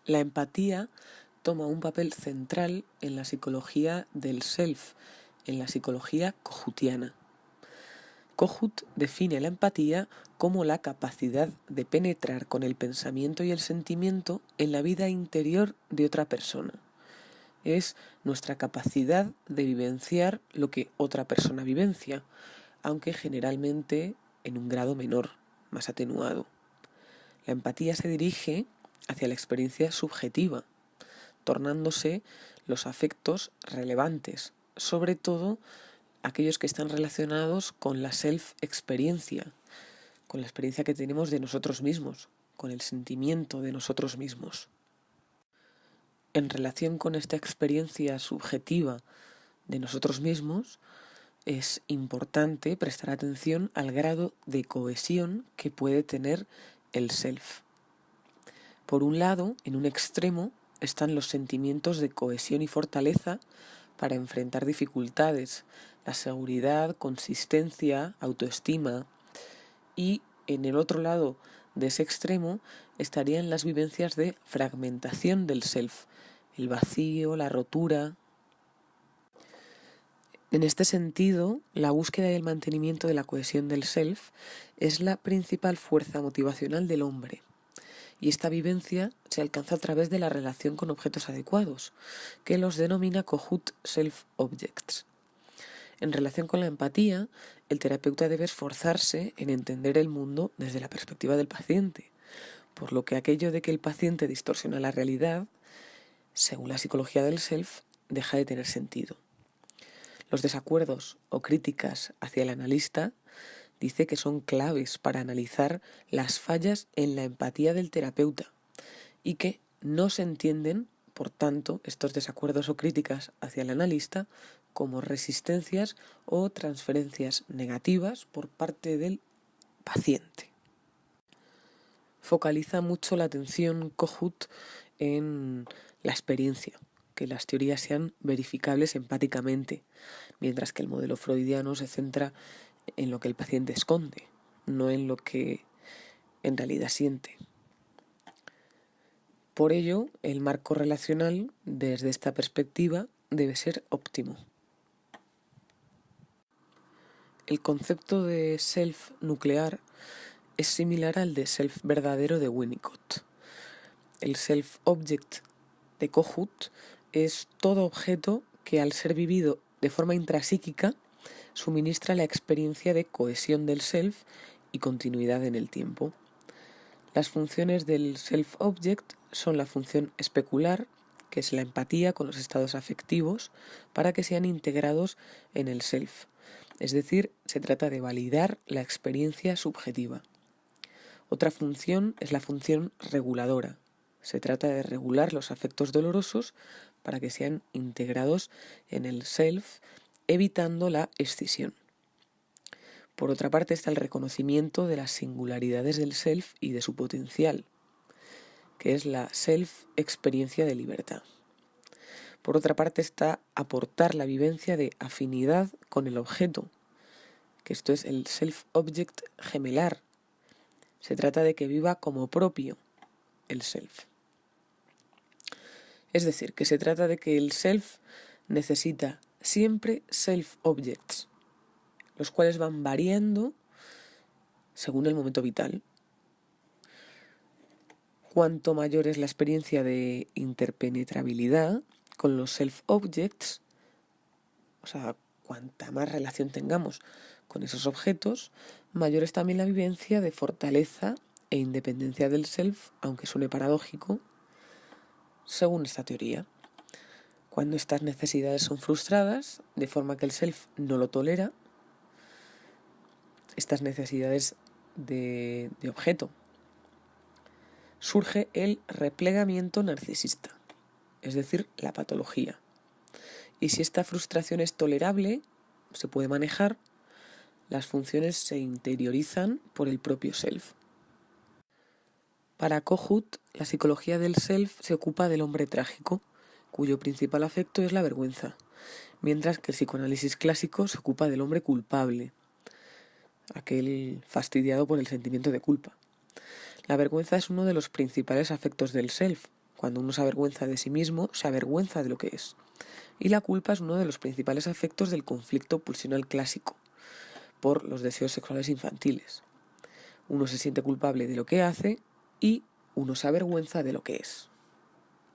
La empatía toma un papel central en la psicología del self, en la psicología kohutiana. Kohut define la empatía como la capacidad de penetrar con el pensamiento y el sentimiento en la vida interior de otra persona. Es nuestra capacidad de vivenciar lo que otra persona vivencia, aunque generalmente en un grado menor, más atenuado. La empatía se dirige hacia la experiencia subjetiva, tornándose los afectos relevantes, sobre todo aquellos que están relacionados con la self-experiencia, con la experiencia que tenemos de nosotros mismos, con el sentimiento de nosotros mismos. En relación con esta experiencia subjetiva de nosotros mismos, es importante prestar atención al grado de cohesión que puede tener el self. Por un lado, en un extremo, están los sentimientos de cohesión y fortaleza para enfrentar dificultades, la seguridad, consistencia, autoestima. Y en el otro lado de ese extremo estarían las vivencias de fragmentación del self, el vacío, la rotura. En este sentido, la búsqueda y el mantenimiento de la cohesión del self es la principal fuerza motivacional del hombre. Y esta vivencia se alcanza a través de la relación con objetos adecuados, que los denomina Kohut Self-Objects. En relación con la empatía, el terapeuta debe esforzarse en entender el mundo desde la perspectiva del paciente, por lo que aquello de que el paciente distorsiona la realidad, según la psicología del self, deja de tener sentido. Los desacuerdos o críticas hacia el analista dice que son claves para analizar las fallas en la empatía del terapeuta y que no se entienden, por tanto, estos desacuerdos o críticas hacia el analista como resistencias o transferencias negativas por parte del paciente. Focaliza mucho la atención Kohut en la experiencia, que las teorías sean verificables empáticamente, mientras que el modelo freudiano se centra en lo que el paciente esconde, no en lo que en realidad siente. Por ello, el marco relacional, desde esta perspectiva, debe ser óptimo. El concepto de self nuclear es similar al de self verdadero de Winnicott. El self-object de Kohut es todo objeto que, al ser vivido de forma intrapsíquica, suministra la experiencia de cohesión del self y continuidad en el tiempo. Las funciones del self-object son la función especular, que es la empatía con los estados afectivos, para que sean integrados en el self. Es decir, se trata de validar la experiencia subjetiva. Otra función es la función reguladora. Se trata de regular los afectos dolorosos para que sean integrados en el self, evitando la escisión. Por otra parte está el reconocimiento de las singularidades del self y de su potencial, que es la self-experiencia de libertad. Por otra parte está aportar la vivencia de afinidad con el objeto, que esto es el self-object gemelar. Se trata de que viva como propio el self. Es decir, que se trata de que el self necesita siempre self-objects, los cuales van variando según el momento vital. Cuanto mayor es la experiencia de interpenetrabilidad con los self-objects, o sea, cuanta más relación tengamos con esos objetos, mayor es también la vivencia de fortaleza e independencia del self, aunque suene paradójico, según esta teoría. Cuando estas necesidades son frustradas, de forma que el self no lo tolera, estas necesidades de objeto, surge el replegamiento narcisista, es decir, la patología. Y si esta frustración es tolerable, se puede manejar, las funciones se interiorizan por el propio self. Para Kohut, la psicología del self se ocupa del hombre trágico, cuyo principal afecto es la vergüenza, mientras que el psicoanálisis clásico se ocupa del hombre culpable, aquel fastidiado por el sentimiento de culpa. La vergüenza es uno de los principales afectos del self, Cuando uno se avergüenza de sí mismo, se avergüenza de lo que es. Y la culpa es uno de los principales efectos del conflicto pulsional clásico, por los deseos sexuales infantiles. Uno se siente culpable de lo que hace y uno se avergüenza de lo que es.